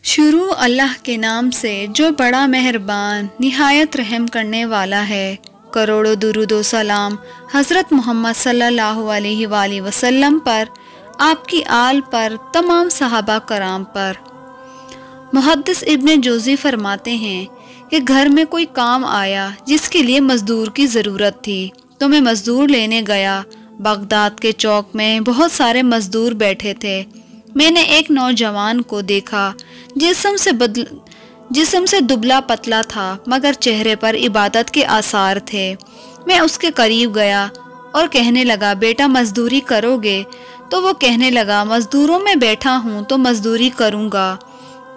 شروع اللہ کے نام سے جو بڑا مہربان نہایت رحم کرنے والا ہے۔ کروڑوں درود و سلام حضرت محمد صلی اللہ علیہ وآلہ وسلم پر، آپ کی آل پر، تمام صحابہ کرام پر۔ محدث ابن جوزی فرماتے ہیں کہ گھر میں کوئی کام آیا جس کے لیے مزدور کی ضرورت تھی تو میں مزدور لینے گیا۔ بغداد کے چوک میں بہت سارے مزدور بیٹھے تھے۔ میں نے ایک نوجوان کو دیکھا، جسم سے دبلا پتلا تھا مگر چہرے پر عبادت کے آثار تھے۔ میں اس کے قریب گیا اور کہنے لگا، بیٹا مزدوری کرو گے؟ تو وہ کہنے لگا، مزدوروں میں بیٹھا ہوں تو مزدوری کروں گا۔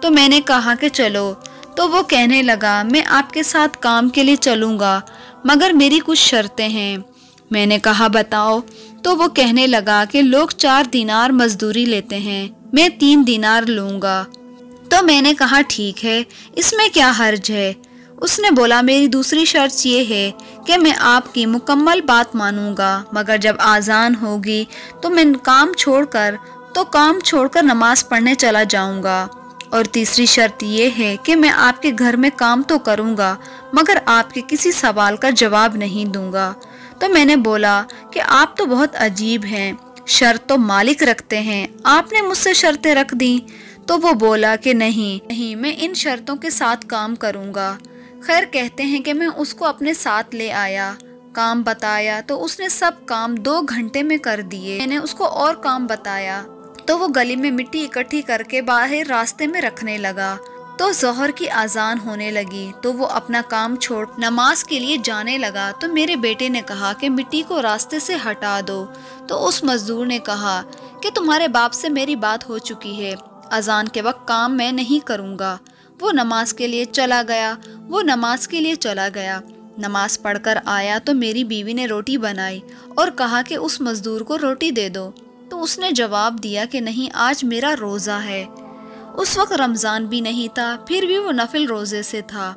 تو میں نے کہا کہ چلو۔ تو وہ کہنے لگا، میں آپ کے ساتھ کام کے لیے چلوں گا مگر میری کچھ شرطیں ہیں۔ میں نے کہا بتاؤ۔ تو وہ کہنے لگا کہ لوگ 4 دینار مزدوری لیتے ہیں، میں 3 دینار لوں گا۔ تو میں نے کہا ٹھیک ہے، اس میں کیا حرج ہے؟ اس نے بولا، میری دوسری شرط یہ ہے کہ میں آپ کی مکمل بات مانوں گا مگر جب آذان ہوگی تو میں کام چھوڑ کر نماز پڑھنے چلا جاؤں گا۔ اور تیسری شرط یہ ہے کہ میں آپ کے گھر میں کام تو کروں گا مگر آپ کے کسی سوال کا جواب نہیں دوں گا۔ تو میں نے بولا کہ آپ تو بہت عجیب ہیں، شرط تو مالک رکھتے ہیں، آپ نے مجھ سے شرطیں رکھ دیں۔ تو وہ بولا کہ نہیں، میں ان شرطوں کے ساتھ کام کروں گا۔ خیر، کہتے ہیں کہ میں اس کو اپنے ساتھ لے آیا، کام بتایا تو اس نے سب کام 2 گھنٹے میں کر دیے۔ میں نے اس کو اور کام بتایا تو وہ گلی میں مٹی اکٹھی کر کے باہر راستے میں رکھنے لگا۔ تو ظہر کی اذان ہونے لگی تو وہ اپنا کام چھوڑ نماز کے لیے جانے لگا۔ تو میرے بیٹے نے کہا کہ مٹی کو راستے سے ہٹا دو۔ تو اس مزدور نے کہا کہ تمہارے باپ سے میری بات ہو چکی ہے، اذان کے وقت کام میں نہیں کروں گا۔ وہ نماز کے لیے چلا گیا۔ نماز پڑھ کر آیا تو میری بیوی نے روٹی بنائی اور کہا کہ اس مزدور کو روٹی دے دو۔ تو اس نے جواب دیا کہ نہیں، آج میرا روزہ ہے۔ اس وقت رمضان بھی نہیں تھا، پھر بھی وہ نفل روزے سے تھا۔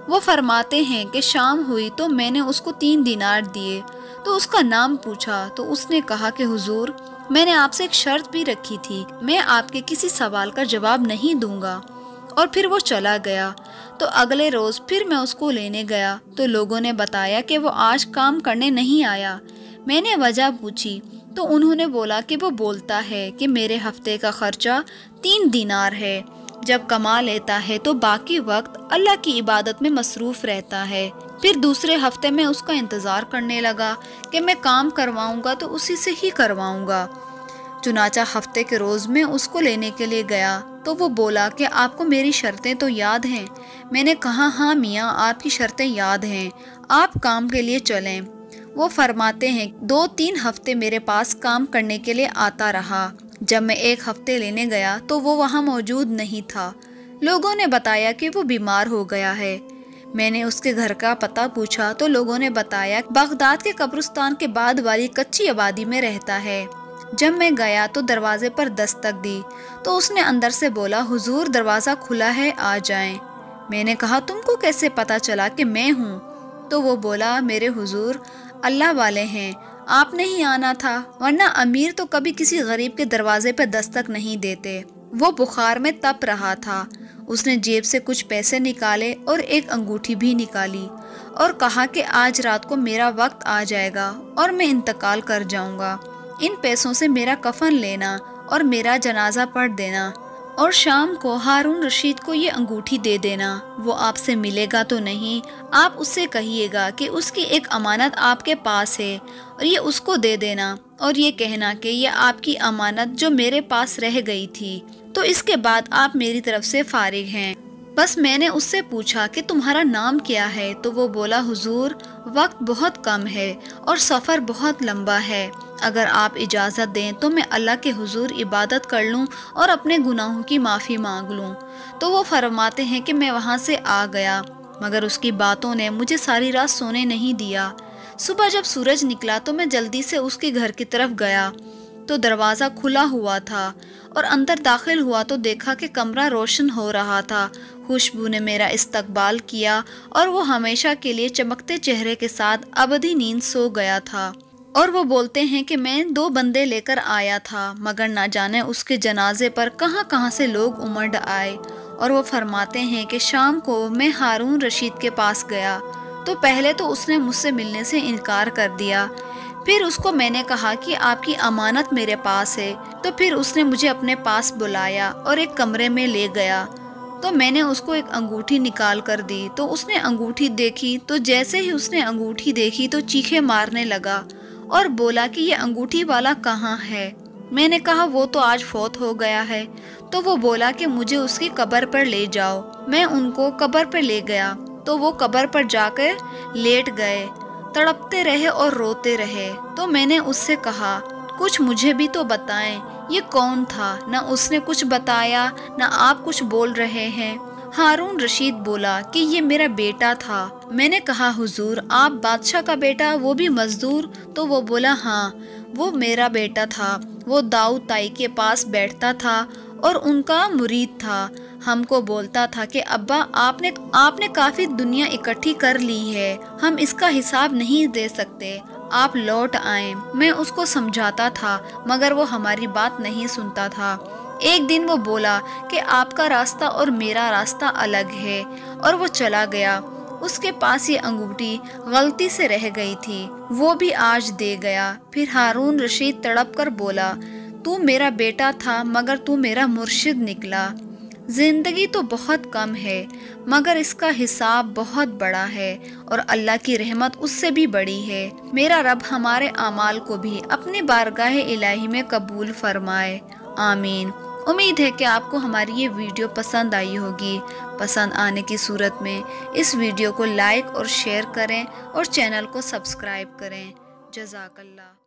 وہ فرماتے ہیں کہ شام ہوئی تو میں نے اس کو 3 دینار دیے۔ تو اس کا نام پوچھا تو اس نے کہا کہ حضور، میں نے آپ سے ایک شرط بھی رکھی تھی، میں آپ کے کسی سوال کا جواب نہیں دوں گا۔ اور پھر وہ چلا گیا۔ تو اگلے روز پھر میں اس کو لینے گیا تو لوگوں نے بتایا کہ وہ آج کام کرنے نہیں آیا۔ میں نے وجہ پوچھی تو انہوں نے بولا کہ وہ بولتا ہے کہ میرے ہفتے کا خرچہ 3 دینار ہے، جب کما لیتا ہے تو باقی وقت اللہ کی عبادت میں مصروف رہتا ہے۔ پھر دوسرے ہفتے میں اس کا انتظار کرنے لگا کہ میں کام کرواؤں گا تو اسی سے ہی کرواؤں گا۔ چنانچہ ہفتے کے روز میں اس کو لینے کے لیے گیا تو وہ بولا کہ آپ کو میری شرطیں تو یاد ہیں؟ میں نے کہا ہاں میاں، آپ کی شرطیں یاد ہیں، آپ کام کے لیے چلیں۔ وہ فرماتے ہیں 2-3 ہفتے میرے پاس کام کرنے کے لیے آتا رہا۔ جب میں 1 ہفتے لینے گیا تو وہ وہاں موجود نہیں تھا۔ لوگوں نے بتایا کہ وہ بیمار ہو گیا ہے۔ میں نے اس کے گھر کا پتہ پوچھا تو لوگوں نے بتایا بغداد کے قبرستان کے بعد والی کچی آبادی میں رہتا ہے۔ جب میں گیا تو دروازے پر دستک دی تو اس نے اندر سے بولا، حضور دروازہ کھلا ہے، آ جائیں۔ میں نے کہا تم کو کیسے پتا چلا کہ میں ہوں؟ تو وہ بولا، میرے حضور اللہ والے ہیں، آپ نے ہی آنا تھا، ورنہ امیر تو کبھی کسی غریب کے دروازے پہ دستک نہیں دیتے۔ وہ بخار میں تپ رہا تھا۔ اس نے جیب سے کچھ پیسے نکالے اور ایک انگوٹھی بھی نکالی اور کہا کہ آج رات کو میرا وقت آ جائے گا اور میں انتقال کر جاؤں گا، ان پیسوں سے میرا کفن لینا اور میرا جنازہ پڑھ دینا، اور شام کو ہارون رشید کو یہ انگوٹھی دے دینا۔ وہ آپ سے ملے گا تو نہیں، آپ اس سے کہیے گا کہ اس کی ایک امانت آپ کے پاس ہے اور یہ اس کو دے دینا، اور یہ کہنا کہ یہ آپ کی امانت جو میرے پاس رہ گئی تھی، تو اس کے بعد آپ میری طرف سے فارغ ہیں۔ بس میں نے اس سے پوچھا کہ تمہارا نام کیا ہے؟ تو وہ بولا، حضور وقت بہت کم ہے اور سفر بہت لمبا ہے، اگر آپ اجازت دیں تو میں اللہ کے حضور عبادت کر لوں اور اپنے گناہوں کی معافی مانگ لوں۔ تو وہ فرماتے ہیں کہ میں وہاں سے آ گیا مگر اس کی باتوں نے مجھے ساری رات سونے نہیں دیا۔ صبح جب سورج نکلا تو میں جلدی سے اس کے گھر کی طرف گیا تو دروازہ کھلا ہوا تھا، اور اندر داخل ہوا تو دیکھا کہ کمرہ روشن ہو رہا تھا۔ خوشبو نے میرا استقبال کیا اور وہ ہمیشہ کے لیے چمکتے چہرے کے ساتھ ابدی نیند سو گیا تھا۔ اور وہ بولتے ہیں کہ میں 2 بندے لے کر آیا تھا مگر نہ جانے اس کے جنازے پر کہاں کہاں سے لوگ امڑ آئے اور وہ فرماتے ہیں کہ شام کو میں ہارون رشید کے پاس گیا تو پہلے تو اس نے مجھ سے ملنے سے انکار کر دیا، پھر اس کو میں نے کہا کہ آپ کی امانت میرے پاس ہے، تو پھر اس نے مجھے اپنے پاس بلایا اور ایک کمرے میں لے گیا، تو میں نے اس کو ایک انگوٹھی نکال کر دی، تو اس نے انگوٹھی دیکھی، تو جیسے ہی اس نے انگوٹھی دیکھی تو چیخے مارنے لگا اور بولا کہ یہ انگوٹھی والا کہاں ہے؟ میں نے کہا وہ تو آج فوت ہو گیا ہے، تو وہ بولا کہ مجھے اس کی قبر پر لے جاؤ۔ میں ان کو قبر پر لے گیا تو وہ قبر پر جا کر لیٹ گئے، تڑپتے رہے اور روتے رہے، تو میں نے اس سے کہا کچھ مجھے بھی تو بتائیں یہ کون تھا؟ نہ اس نے کچھ بتایا نہ آپ کچھ بول رہے ہیں۔ ہارون رشید بولا کہ یہ میرا بیٹا تھا۔ میں نے کہا حضور آپ بادشاہ کا بیٹا، وہ بھی مزدور؟ تو وہ بولا ہاں وہ میرا بیٹا تھا، وہ داؤد تائی کے پاس بیٹھتا تھا اور ان کا مرید تھا، ہم کو بولتا تھا کہ ابا آپ نے کافی دنیا اکٹھی کر لی ہے، ہم اس کا حساب نہیں دے سکتے، آپ لوٹ آئیں۔ میں اس کو سمجھاتا تھا مگر وہ ہماری بات نہیں سنتا تھا۔ ایک دن وہ بولا کہ آپ کا راستہ اور میرا راستہ الگ ہے اور وہ چلا گیا۔ اس کے پاس یہ انگوٹھی غلطی سے رہ گئی تھی، وہ بھی آج دے گیا۔ پھر ہارون رشید تڑپ کر بولا تو میرا بیٹا تھا مگر تو میرا مرشد نکلا۔ زندگی تو بہت کم ہے مگر اس کا حساب بہت بڑا ہے اور اللہ کی رحمت اس سے بھی بڑی ہے۔ میرا رب ہمارے اعمال کو بھی اپنی بارگاہ الہی میں قبول فرمائے، آمین۔ امید ہے کہ آپ کو ہماری یہ ویڈیو پسند آئی ہوگی۔ پسند آنے کی صورت میں اس ویڈیو کو لائک اور شیئر کریں اور چینل کو سبسکرائب کریں۔ جزاک اللہ۔